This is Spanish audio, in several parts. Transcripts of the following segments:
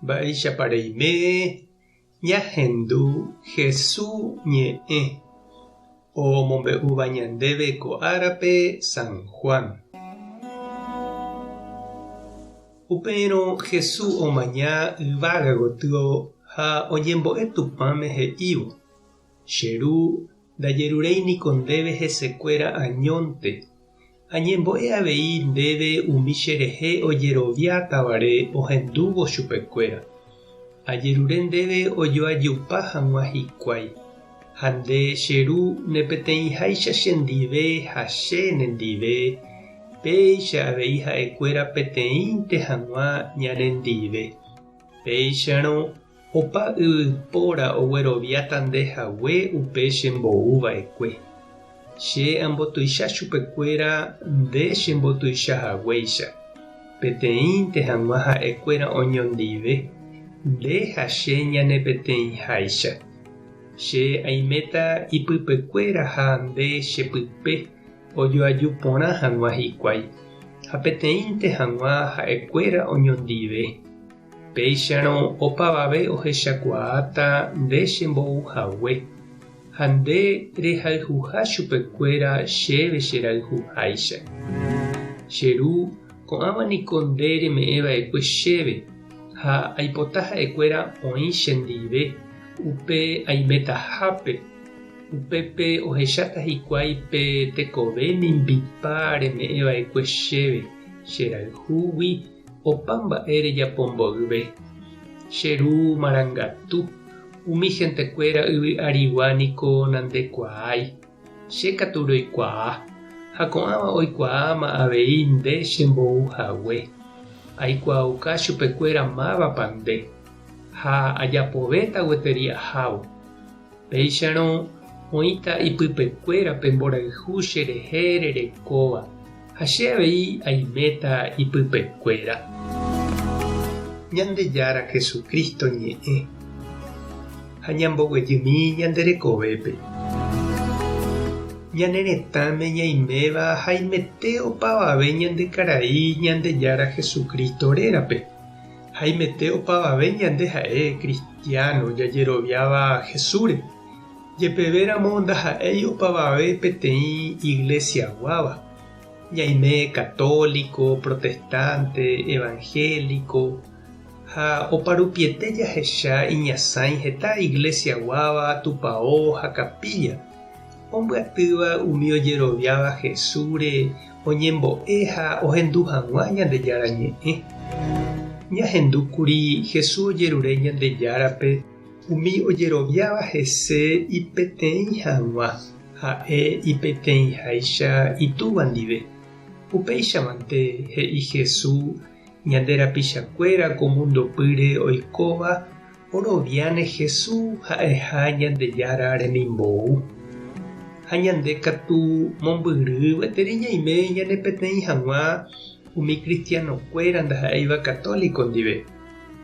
Mba'eichapareime ñahendu Jesús ñe'ẽ omombe'úva ñandéve ko árape San Juan. Upérõ Jesús omaña yvága gotyo ha oñembo'e Tupãme he'ívo: che ru ndajeruréiniko ndéve hesekuéra añónte, añembo'e avei ndéve umi cherehe ojeroviátavare ohendúvo chupekuéra. Ajerure ndéve ojoajúpa hag̃ua hikuái, ha nde che ru nepeteĩháicha chendive ha che nendive, péicha avei ha'ekuéra peteĩnte hag̃ua ñanendive. Péicharõ opa yvypóra ogueroviáta ndehague upe chembo'uva'ekue. Che ambotuicha chupekuéra nde chembotuichahaguéicha. Peteĩnte hag̃ua ha'ekuéra oñondive, nde ha che ñanepeteĩháicha. Che aiméta ipypekuéra ha nde chepype ojoaju porã hag̃ua hikuái, ha peteĩnte hag̃ua ha'ekuéra oñondive. Péicharõ opavave ohechakuaáta nde chembo'uhague, ha nde rehayhuha chupekuéra chéve cherayhuháicha. Che ru ko'ãvaniko nde reme'ẽva'ekue chéve, ha aipota ha'ekuéra oĩ chendive upe aimétahápe, upépe ohecháta hikuái pe tekove nimbipa reme'ẽva'ekue chéve cherayhúgui opa mba'e rejapomboyve. Che ru marangatu umi hentekuéra yvy'arigua-niko nandekuaái, che katu roikuaa, ha ko'ãva oikuaáma avei nde chembo'uhague. Aikuaauka chupekuéra mávapa nde, ha ajapovéta gueteri ahávo. Péicharõ oĩta ipypekuéra pe mborayhu cherehe rerekóva, ha che avei aiméta ipypekuéra. Ñandejára Jesucristo ñe'ẽ ha ñamboguejymi ñanderekovépe. Ñane retãme ñaiméva haimete opavave ñandekarai Ñandejára Jesucristo rérape. Haimete opavave ñande ha'e cristiano jajeroviáva Jesúre. Jepevéramo ndaha'éi opavave peteĩ iglesia guáva. Ñaime católico, protestante, evangélico, ha oparupiete jahecha iñasãi heta iglesia guáva, tupão ha capilla. Ombyatýva umi ojeroviáva Jesúre oñembo'e ha ohendu hag̃ua Ñandejára ñe'ẽ. Ñahendúkuri Jesús ojerure Ñandejárape umi ojeroviáva hese ipeteĩ hag̃ua ha'e ipeteĩháicha itúva ndive. Upéichamante he'i Jesús ñande rapichakuéra ko mundopýre oikóva oroviáne Jesús ha'eha Ñandejára remimbou. Ha ñande katu mombyry gueteri ñaime ñane peteĩ hag̃ua umi cristianokuéra ndaha'éiva católico ndive,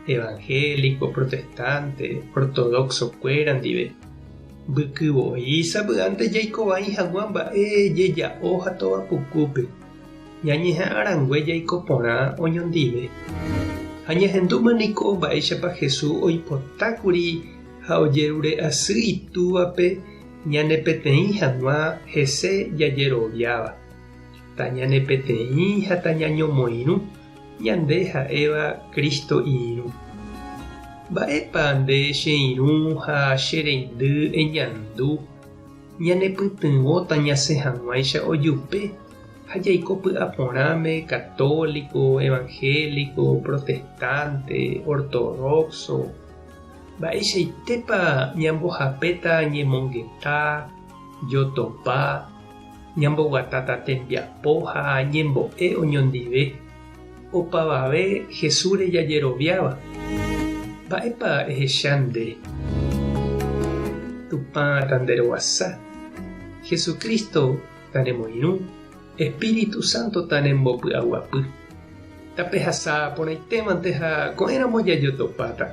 evangélico, protestante, ortodoxokuéra ndive. Mbykyvoi sapy'ánte jaikovãi hag̃ua mba'e jeja'o ha tovapukúpe. Ñañeha'ãrangue jaiko porã oñondive. Ha ñahendúmaniko mba'éichapa Jesús oipotákuri ha ojerure asy itúvape ñane peteĩ hag̃ua hese jajeroviáva. Ta ñane peteĩ ha ta ñañomoirũ ñande ha'éva Cristo irũ. Mba'épa nde che irũ ha che reindy eñandu ñanepytyvõta ñasẽ hag̃uáicha ojupe ha jaiko py'aporãme católico, evangélico, protestante, ortodoxo. Mba'eichaitépa ñambohapéta ñemongeta, jotopa, ñamboguatáta tembiapo ha ñembo'e oñondive. Opavave Jesúre jajeroviáva. Mba'épa ehecha nde. Tupã tanderoguasa. Jesucristo tanemoirũ. Espíritu Santo tanembopy'aguapy. Tapehasa porãitémante ha ko'ẽramo jajotopáta.